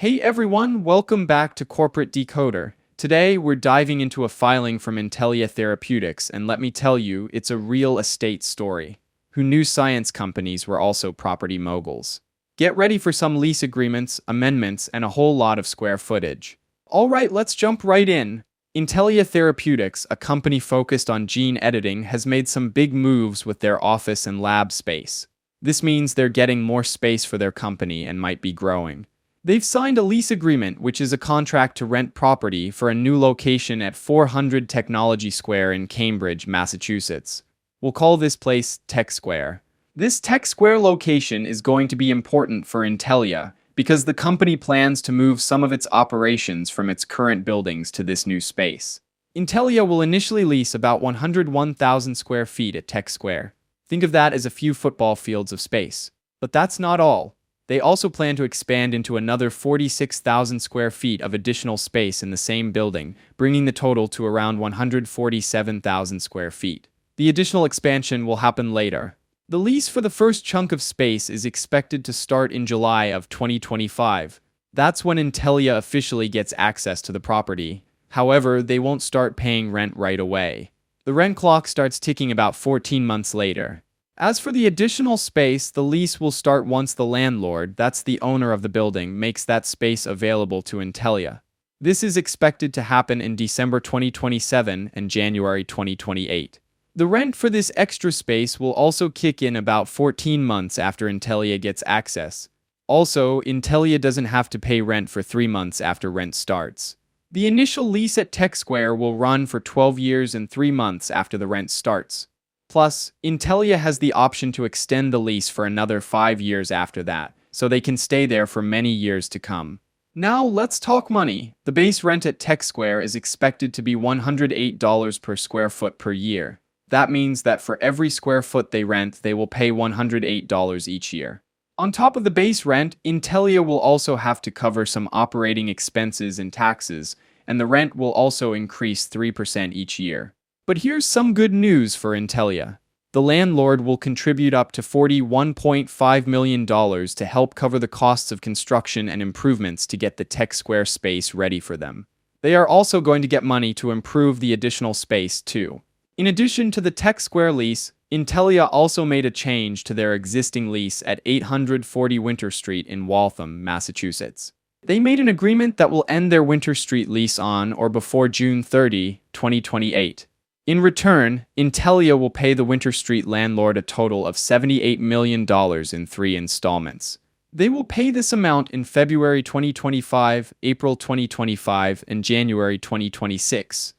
Hey everyone, welcome back to Corporate Decoder. Today, we're diving into a filing from Intellia Therapeutics, and let me tell you, it's a real estate story. Who knew science companies were also property moguls? Get ready for some lease agreements, amendments, and a whole lot of square footage. Alright, let's jump right in. Intellia Therapeutics, a company focused on gene editing, has made some big moves with their office and lab space. This means they're getting more space for their company and might be growing. They've signed a lease agreement, which is a contract to rent property for a new location at 400 Technology Square in Cambridge, Massachusetts. We'll call this place Tech Square. This Tech Square location is going to be important for Intellia because the company plans to move some of its operations from its current buildings to this new space. Intellia will initially lease about 101,000 square feet at Tech Square. Think of that as a few football fields of space. But that's not all. They also plan to expand into another 46,000 square feet of additional space in the same building, bringing the total to around 147,000 square feet. The additional expansion will happen later. The lease for the first chunk of space is expected to start in July of 2025. That's when Intellia officially gets access to the property. However, they won't start paying rent right away. The rent clock starts ticking about 14 months later. As for the additional space, the lease will start once the landlord, that's the owner of the building, makes that space available to Intellia. This is expected to happen in December 2027 and January 2028. The rent for this extra space will also kick in about 14 months after Intellia gets access. Also, Intellia doesn't have to pay rent for 3 months after rent starts. The initial lease at Tech Square will run for 12 years and 3 months after the rent starts. Plus, Intellia has the option to extend the lease for another 5 years after that, so they can stay there for many years to come. Now, let's talk money. The base rent at Tech Square is expected to be $108 per square foot per year. That means that for every square foot they rent, they will pay $108 each year. On top of the base rent, Intellia will also have to cover some operating expenses and taxes, and the rent will also increase 3% each year. But here's some good news for Intellia. The landlord will contribute up to $41.5 million to help cover the costs of construction and improvements to get the Tech Square space ready for them. They are also going to get money to improve the additional space, too. In addition to the Tech Square lease, Intellia also made a change to their existing lease at 840 Winter Street in Waltham, Massachusetts. They made an agreement that will end their Winter Street lease on or before June 30, 2028. In return, Intellia will pay the Winter Street landlord a total of $78 million in 3 installments. They will pay this amount in February 2025, April 2025, and January 2026.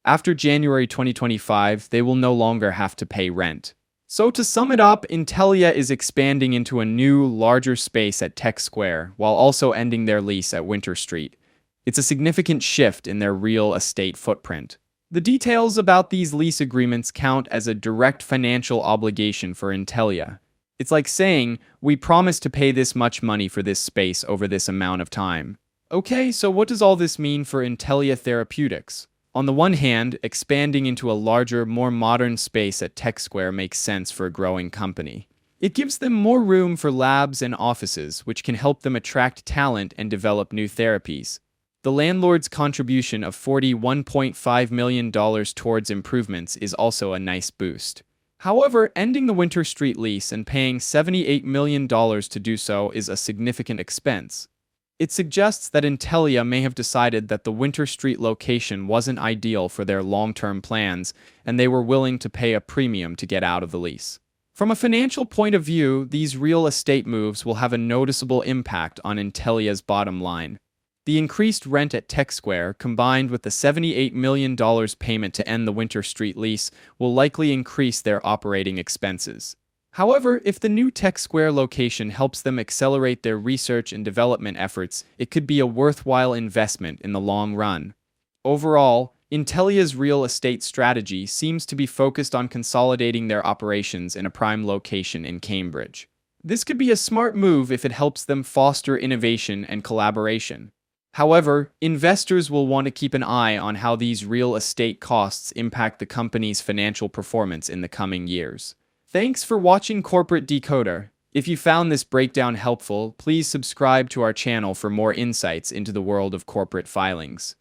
After January 2025, they will no longer have to pay rent. So to sum it up, Intellia is expanding into a new, larger space at Tech Square, while also ending their lease at Winter Street. It's a significant shift in their real estate footprint. The details about these lease agreements count as a direct financial obligation for Intellia. It's like saying, we promise to pay this much money for this space over this amount of time. Okay, so what does all this mean for Intellia Therapeutics? On the one hand, expanding into a larger, more modern space at Tech Square makes sense for a growing company. It gives them more room for labs and offices, which can help them attract talent and develop new therapies. The landlord's contribution of $41.5 million towards improvements is also a nice boost. However, ending the Winter Street lease and paying $78 million to do so is a significant expense. It suggests that Intellia may have decided that the Winter Street location wasn't ideal for their long-term plans, and they were willing to pay a premium to get out of the lease. From a financial point of view, these real estate moves will have a noticeable impact on Intellia's bottom line. The increased rent at Tech Square, combined with the $78 million payment to end the Winter Street lease, will likely increase their operating expenses. However, if the new Tech Square location helps them accelerate their research and development efforts, it could be a worthwhile investment in the long run. Overall, Intellia's real estate strategy seems to be focused on consolidating their operations in a prime location in Cambridge. This could be a smart move if it helps them foster innovation and collaboration. However, investors will want to keep an eye on how these real estate costs impact the company's financial performance in the coming years. Thanks for watching Corporate Decoder. If you found this breakdown helpful, please subscribe to our channel for more insights into the world of corporate filings.